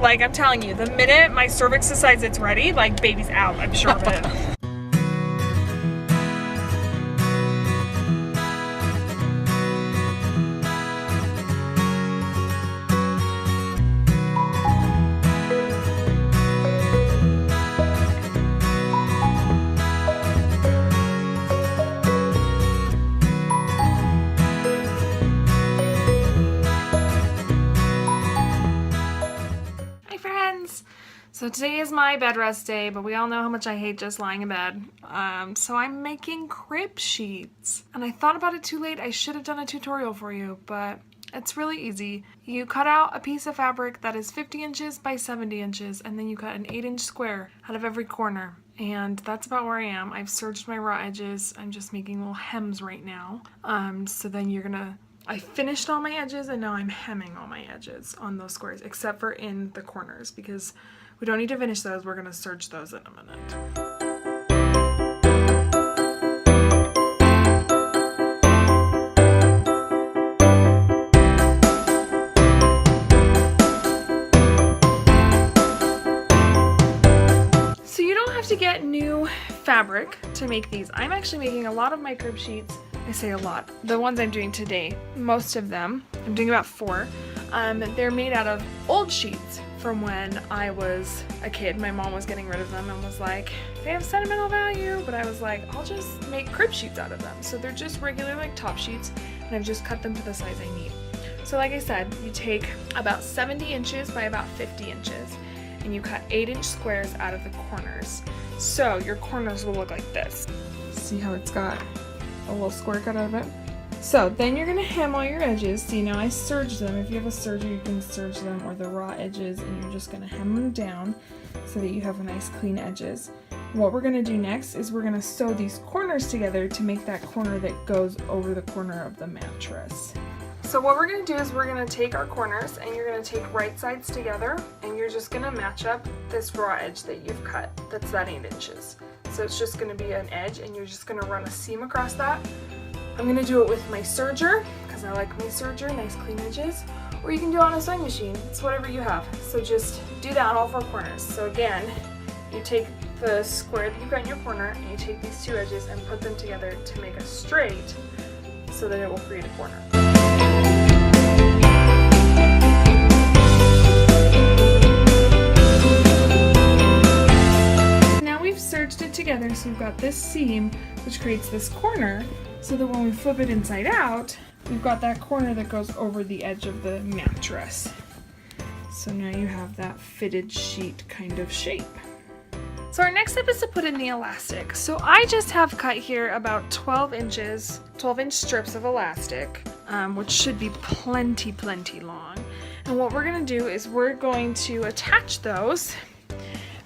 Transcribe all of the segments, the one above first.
Like, I'm telling you, the minute my cervix decides it's ready, like, baby's out, I'm sure of it. So today is my bed rest day, but we all know how much I hate just lying in bed. So I'm making crib sheets. And I thought about it too late. I should have done a tutorial for you, but it's really easy. You cut out a piece of fabric that is 50 inches by 70 inches, and then you cut an 8-inch square out of every corner. And that's about where I am. I've serged my raw edges. I'm just making little hems right now. So then I finished all my edges, and now I'm hemming all my edges on those squares, except for in the corners, because we don't need to finish those. We're going to serge those in a minute. So you don't have to get new fabric to make these. I'm actually making a lot of my crib sheets. I say a lot. The ones I'm doing today, most of them, I'm doing about 4. They're made out of old sheets from when I was a kid. My mom was getting rid of them and was like, they have sentimental value, but I was like, I'll just make crib sheets out of them. So they're just regular like top sheets, and I've just cut them to the size I need. So like I said, you take about 70 inches by about 50 inches, and you cut 8-inch squares out of the corners. So your corners will look like this. See how it's got a little square cut out of it? So then you're gonna hem all your edges. See, now I serged them. If you have a serger, you can serge them, or the raw edges, and you're just gonna hem them down so that you have a nice clean edges. What we're gonna do next is we're gonna sew these corners together to make that corner that goes over the corner of the mattress. So what we're gonna do is we're gonna take our corners, and you're gonna take right sides together, and you're just gonna match up this raw edge that you've cut. That's that 8 inches. So it's just gonna be an edge, and you're just gonna run a seam across that. I'm going to do it with my serger, because I like my serger, nice clean edges, or you can do it on a sewing machine. It's whatever you have. So just do that on all 4 corners. So again, you take the square that you've got in your corner, and you take these 2 edges and put them together to make a straight, so that it will create a corner. Now we've serged it together, so we've got this seam, which creates this corner, so that when we flip it inside out, we've got that corner that goes over the edge of the mattress. So now you have that fitted sheet kind of shape. So our next step is to put in the elastic. So I just have cut here about 12-inch strips of elastic, which should be plenty long. And what we're gonna do is we're going to attach those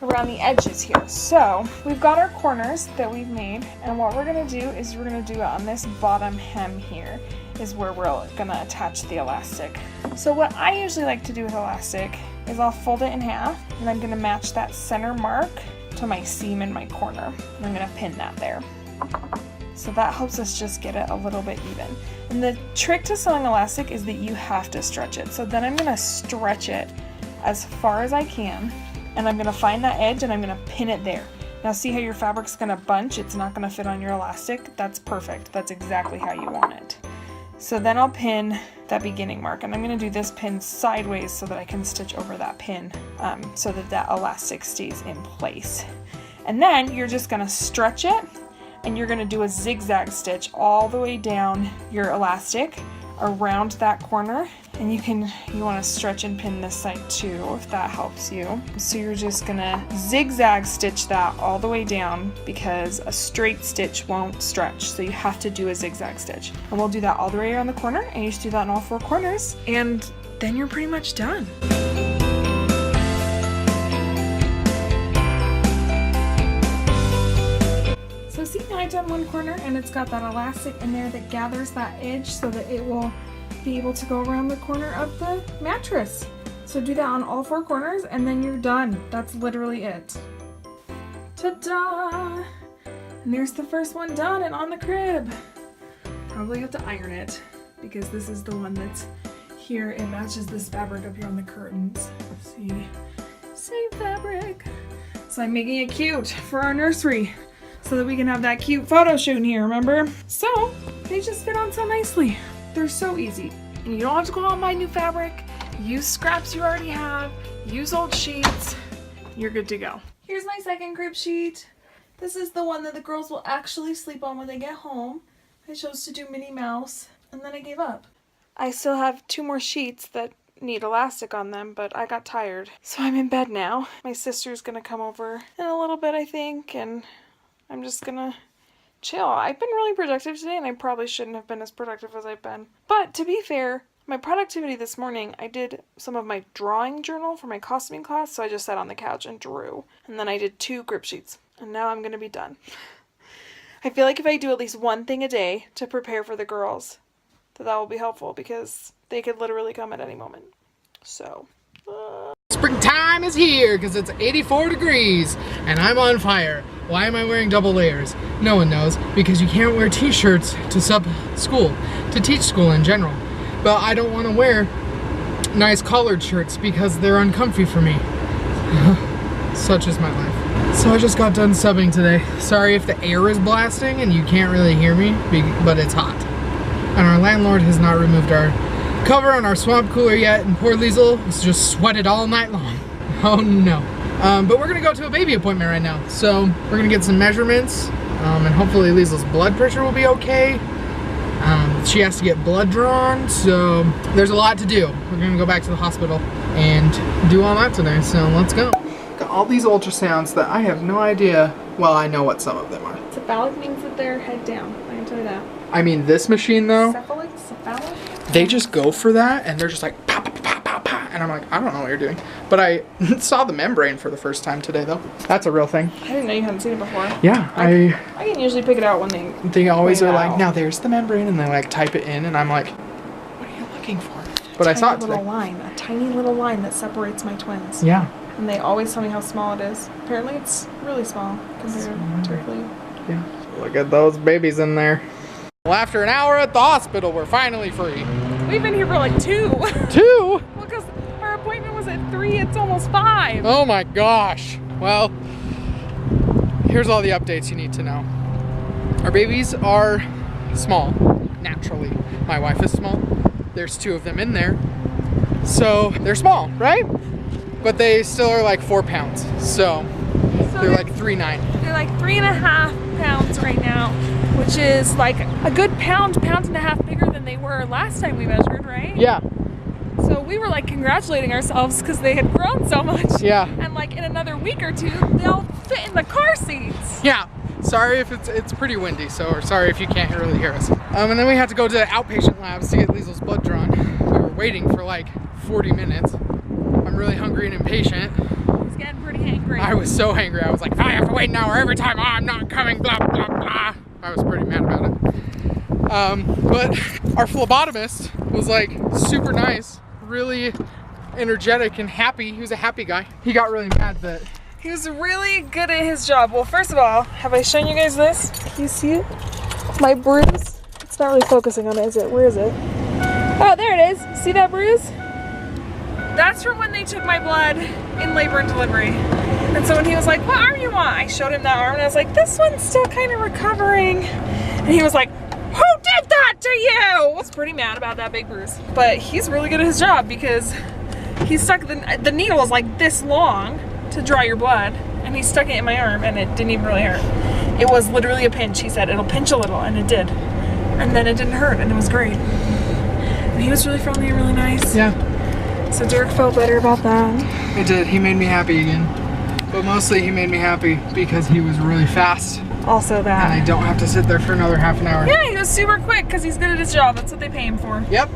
around the edges here. So we've got our corners that we've made, and what we're going to do is we're going to do it on this bottom hem here is where we're going to attach the elastic. So what I usually like to do with elastic is I'll fold it in half, and I'm going to match that center mark to my seam in my corner, and I'm going to pin that there. So that helps us just get it a little bit even. And the trick to sewing elastic is that you have to stretch it. So then I'm going to stretch it as far as I can, and I'm going to find that edge, and I'm going to pin it there. Now see how your fabric's going to bunch? It's not going to fit on your elastic? That's perfect. That's exactly how you want it. So then I'll pin that beginning mark, and I'm going to do this pin sideways so that I can stitch over that pin so that that elastic stays in place. And then you're just going to stretch it, and you're going to do a zigzag stitch all the way down your elastic around that corner, and you want to stretch and pin this side too, if that helps you. So you're just gonna zigzag stitch that all the way down, because a straight stitch won't stretch, so you have to do a zigzag stitch. And we'll do that all the way around the corner, and you just do that in all 4 corners, and then you're pretty much done. So see, now I've done one corner, and it's got that elastic in there that gathers that edge so that it will be able to go around the corner of the mattress. So do that on all 4 corners, and then you're done. That's literally it. Ta-da! And there's the first one done and on the crib. Probably have to iron it, because this is the one that's here. It matches this fabric up here on the curtains. See? So I'm making it cute for our nursery so that we can have that cute photo shoot in here, remember? So they just fit on so nicely. They're so easy. And you don't have to go out and buy new fabric. Use scraps you already have. Use old sheets. You're good to go. Here's my second crib sheet. This is the one that the girls will actually sleep on when they get home. I chose to do Minnie Mouse, and then I gave up. I still have 2 more sheets that need elastic on them, but I got tired. So I'm in bed now. My sister's gonna come over in a little bit, I think, and I'm just gonna chill. I've been really productive today, and I probably shouldn't have been as productive as I've been. But to be fair, my productivity this morning, I did some of my drawing journal for my costuming class, so I just sat on the couch and drew. And then I did 2 grip sheets, and now I'm gonna be done. I feel like if I do at least one thing a day to prepare for the girls, that will be helpful because they could literally come at any moment. So, Springtime is here because it's 84 degrees and I'm on fire. Why am I wearing double layers? No one knows, because you can't wear t-shirts to school, to teach school in general. But I don't want to wear nice collared shirts because they're uncomfy for me. Such is my life. So I just got done subbing today. Sorry if the air is blasting and you can't really hear me, but it's hot. And our landlord has not removed our cover on our swamp cooler yet, and poor Liesl has just sweated all night long. Oh no. But we're gonna go to a baby appointment right now. So we're gonna get some measurements, and hopefully Liesl's blood pressure will be okay. She has to get blood drawn, so there's a lot to do. We're gonna go back to the hospital and do all that today, so let's go. Got all these ultrasounds that I have no idea, well, I know what some of them are. cephalic means that they're head down. I can tell you that. I mean, this machine though, Cephalic? they just go for that and they're just like pop, pop, pop, pop, pop, and I'm like, I don't know what you're doing. But I saw the membrane for the first time today though. That's a real thing. I didn't know you hadn't seen it before. Yeah, I can usually pick it out when they always are like, out. now there's the membrane, and they like type it in, and I'm like, what are you looking for? But I saw it today. A tiny little line that separates my twins. Yeah. And they always tell me how small it is. Apparently it's really small compared to Ripley. Yeah. Look at those babies in there. Well, after an hour at the hospital, we're finally free. We've been here for like 2. 2? Well, because our appointment was at 3, it's almost 5. Oh my gosh. Well, here's all the updates you need to know. Our babies are small, naturally. My wife is small. There's 2 of them in there. So they're small, right? But they still are like 4 pounds. So they're like 3.9. They're like 3.5 pounds right now, which is like a good pound and a half bigger than they were last time we measured, right? Yeah. So we were like congratulating ourselves because they had grown so much. Yeah. And like in another week or 2, they'll fit in the car seats. Yeah. Sorry if it's pretty windy, or sorry if you can't really hear us. And then we had to go to the outpatient labs to get Liesl's blood drawn. We were waiting for like 40 minutes. I'm really hungry and impatient. He's getting pretty hangry. I was so angry. I was like, if I have to wait an hour every time, I'm not coming, blah, blah, blah. I was pretty mad about it. But our phlebotomist was like super nice, really energetic and happy. He was a happy guy. He got really mad that He was really good at his job. Well, first of all, have I shown you guys this? Can you see it? My bruise. It's not really focusing on it, is it? Where is it? Oh, there it is. See that bruise? That's from when they took my blood in labor and delivery. And so when he was like, what arm you want? I showed him that arm and I was like, this one's still kind of recovering. And he was like, who did that to you? I was pretty mad about that big bruise. But he's really good at his job because he stuck the needle is like this long to draw your blood, and he stuck it in my arm and it didn't even really hurt. It was literally a pinch. He said it'll pinch a little, and it did. And then it didn't hurt, and it was great. And he was really friendly and really nice. Yeah. So Derek felt better about that. It did. He made me happy again. But mostly he made me happy because he was really fast. Also that. And I don't have to sit there for another half an hour. Yeah, he was super quick because he's good at his job. That's what they pay him for. Yep.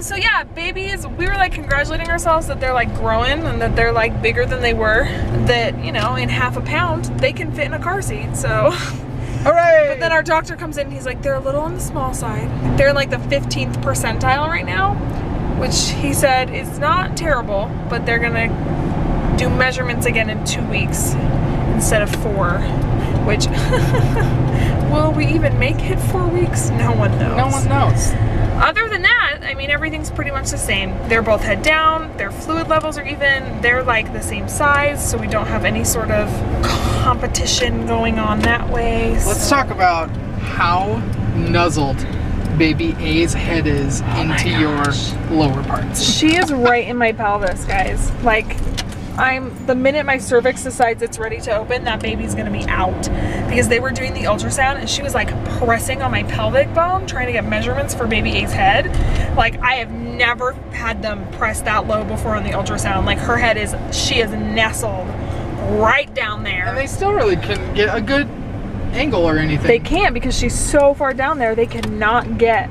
So yeah, babies, we were like congratulating ourselves that they're like growing and that they're like bigger than they were. That, you know, in half a pound, they can fit in a car seat, so. Hooray! But then our doctor comes in and he's like, they're a little on the small side. They're in like the 15th percentile right now, which he said is not terrible, but they're gonna do measurements again in 2 weeks instead of 4, which, will we even make it 4 weeks? No one knows. No one knows. Other than that, I mean, everything's pretty much the same. They're both head down, their fluid levels are even, they're like the same size, so we don't have any sort of competition going on that way. Let's talk about how nuzzled baby A's head is into your lower parts. She is right in my pelvis, guys. Like, the minute my cervix decides it's ready to open, that baby's gonna be out. Because they were doing the ultrasound and she was like pressing on my pelvic bone, trying to get measurements for baby A's head. Like, I have never had them press that low before on the ultrasound. Like, her head she is nestled right down there. And they still really couldn't get a good angle or anything. They can't because she's so far down there, they cannot get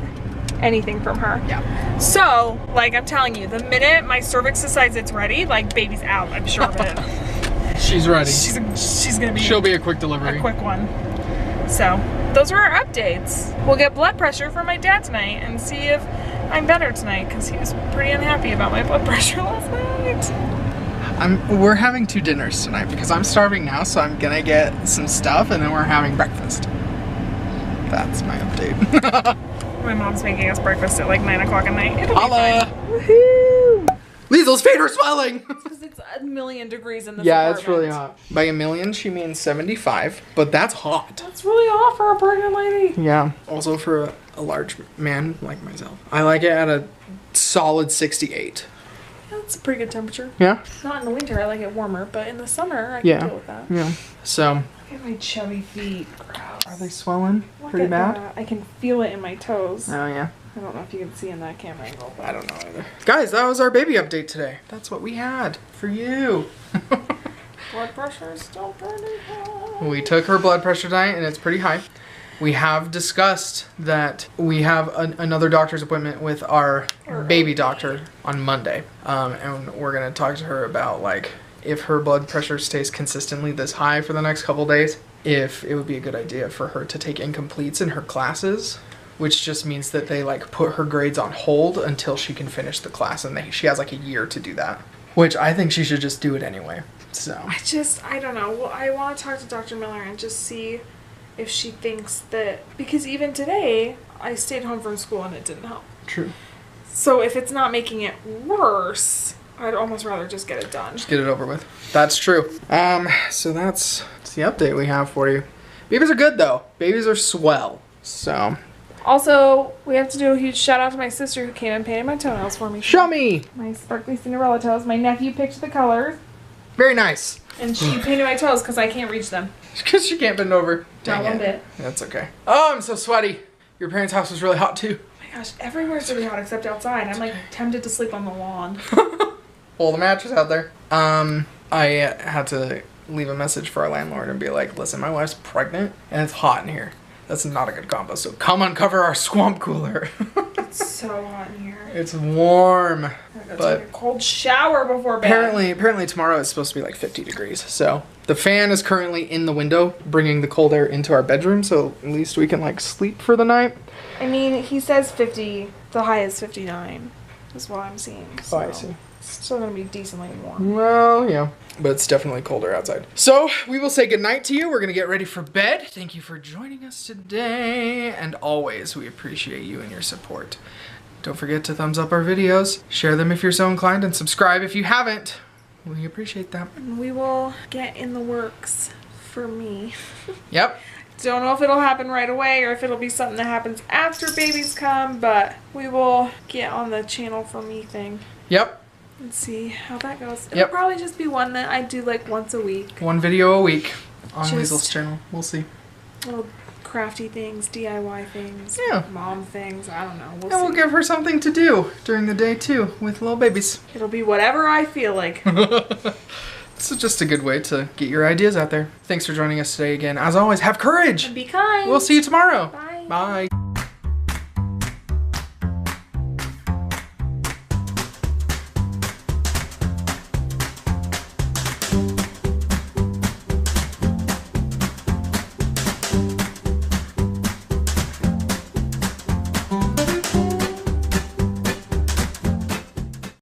anything from her. Yeah. So, like, I'm telling you, the minute my cervix decides it's ready, like, baby's out, I'm sure of it. She's ready. She's gonna be She'll be a quick delivery. a quick one. So, those are our updates. We'll get blood pressure from my dad tonight and see if I'm better tonight, because he was pretty unhappy about my blood pressure last night. We're having 2 dinners tonight because I'm starving now, so I'm gonna get some stuff and then we're having breakfast. That's my update. My mom's making us breakfast at like 9 o'clock at night. It'll Holla! be fine. Woohoo! Liesel's feet are swelling! Because it's 1,000,000 degrees in this Yeah, apartment. it's really hot. By 1,000,000, she means 75, but that's hot. That's really hot for a pregnant lady. Yeah. Also for a large man like myself. I like it at a solid 68. That's a pretty good temperature. Yeah? Not in the winter, I like it warmer, but in the summer, I Yeah. can deal with that. Yeah. So, Look at my chubby feet. Gross. are they swelling Look pretty at bad? that. I can feel it in my toes. Oh, yeah. I don't know if you can see in that camera angle. But I don't know either. Guys, that was our baby update today. That's what we had for you. blood pressure is still pretty high. We took her blood pressure tonight and it's pretty high. We have discussed that we have another doctor's appointment with our baby doctor on Monday. And we're going to talk to her about like if her blood pressure stays consistently this high for the next couple days, if it would be a good idea for her to take incompletes in her classes, which just means that they like put her grades on hold until she can finish the class, and she has like a year to do that, which I think she should just do it anyway. So I don't know. Well, I want to talk to Dr. Miller and just see if she thinks that, because even today I stayed home from school and it didn't help. true. So if it's not making it worse, I'd almost rather just get it done. Just get it over with. That's true. So that's the update we have for you. Babies are good though. Babies are swell. So Also, we have to do a huge shout out to my sister who came and painted my toenails for me. show me. My sparkly Cinderella toes. My nephew picked the colors Very nice. and she painted my toes because I can't reach them. Because she can't bend over. Not one bit. That's okay. Oh, I'm so sweaty. Your parents' house was really hot too. Oh my gosh, everywhere's really hot except outside. I'm like tempted to sleep on the lawn. Pull the mattress out there. I had to leave a message for our landlord and be like, listen, my wife's pregnant and it's hot in here. That's not a good combo. So come uncover our swamp cooler. It's so hot in here. It's warm. I gotta But take a cold shower before bed. apparently tomorrow it's supposed to be like 50 degrees. So the fan is currently in the window, bringing the cold air into our bedroom. So at least we can like sleep for the night. I mean, he says 50. The high is 59. Is what I'm seeing. Oh, I see. It's still gonna be decently warm. Well, yeah. But it's definitely colder outside. So we will say goodnight to you. We're going to get ready for bed. Thank you for joining us today. And always, we appreciate you and your support. Don't forget to thumbs up our videos. Share them if you're so inclined. And subscribe if you haven't. We appreciate that. And we will get in the works for me. Yep. Don't know if it'll happen right away or if it'll be something that happens after babies come, but we will get on the channel for me thing Yep. and see how that goes. It'll Yep. probably just be one that I do like once a week. One video a week on Just- Liesel's channel. We'll see. Little crafty things, DIY things, Yeah. mom things, I don't know. We'll And we'll see. give her something to do during the day too with little babies. It'll be whatever I feel like. It's just a good way to get your ideas out there. Thanks for joining us today again. As always, have courage. Be kind. We'll see you tomorrow. Bye. Bye.